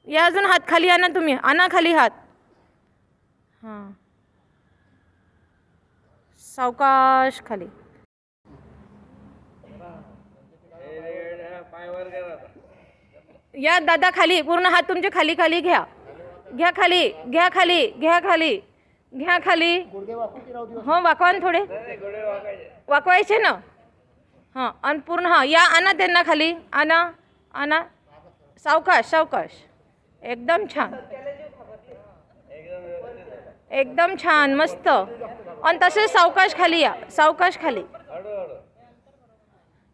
या अजून हात खाली आणा, तुम्ही आणा खाली हात. हां, सावकाश खाली. या दादा खाली, पूर्ण हात तुमचे खाली खाली घ्या. घ्या खाली, घ्या खाली, घ्या खाली, घ्या खाली. हो, वाकवा ना थोडे, वाकवायचे ना. हां, आणि पूर्ण हां या आणा त्यांना खाली, आणा आणा. सावकाश सावकाश. एकदम छान, एकदम छान, मस्त. आणि तसे सावकाश खाली या, सावकाश खाली.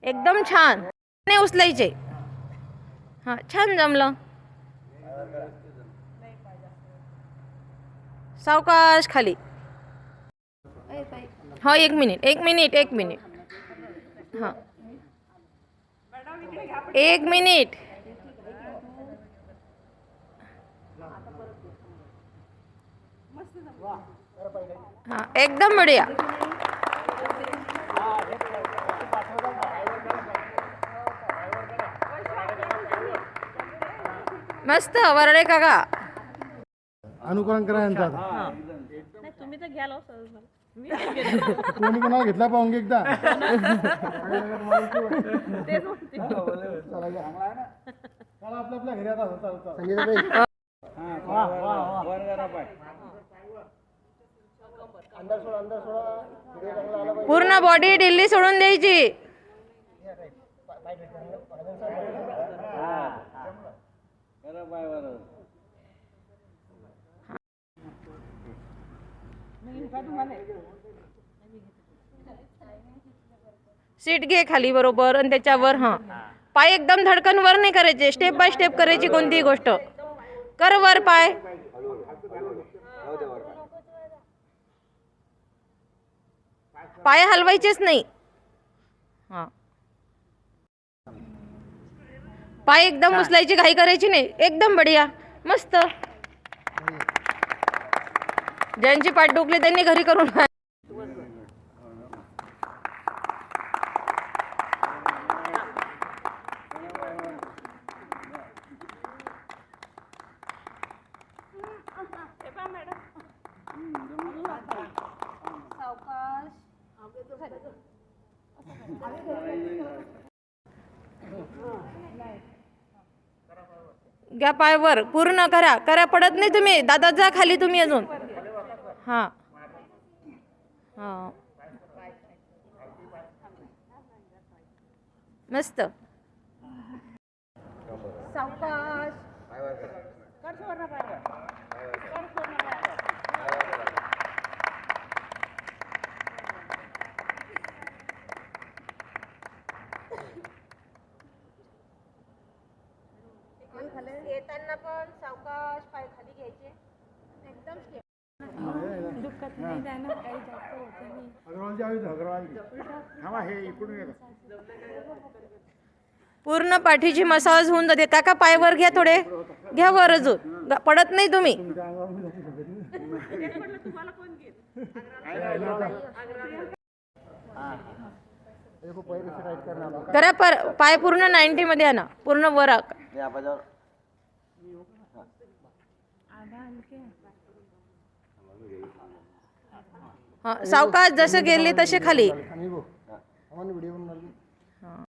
एकदम छान. नाही उचलायचे. हां, छान जमलं. सावकाश खाली. हो, एक मिनिट एक मिनिट एक मिनिट. हां, एक मिनिट. हाँ, एकदम बढ़िया. मस्त वरडे काका. अनुकरण करा यांचं आता. तुम्ही तर घ्याल कोणी कोणाला घेतला पाहून एकदा. चला आपल्या आपल्या घरी आता. पूर्ण बॉडी ढिल्ली सोडून द्यायची. सीट घे खाली बरोबर आणि त्याच्यावर. हां, पाय एकदम धडकन वर नाही करायचे, स्टेप बाय स्टेप करायची कोणतीही गोष्ट. कर वर पाय. पाय हलवायचेच नाही. हां, पाय एकदम उचलायची घाई करायची नाही. एकदम बढिया, मस्त. ज्यांची पाठ डुकली त्यांनी घरी करून. घ्या पायवर, पूर्ण करा करा. पडत नाही तुम्ही. दादा जा खाली तुम्ही अजून. हां हां, मस्त. सावकाश. येताना पण सावकाश पाय खाली घ्यायचे. एकदम स्टेप. दुखत नाही जाणं, काही जास्त होत नाही. अग्रवालजी आहेत, अग्रवालजी. थांबा, हे इकडून ये. पूर्ण पाठीची मसाज होऊन जाते. काका पाय वर घ्या थोडे. घ्या वर अजून. पडत नाही तुम्ही. करा पाय पूर्ण 90 मध्ये आणा. पूर्ण वर. हां, सावकाश जसे गेले तसे खाली.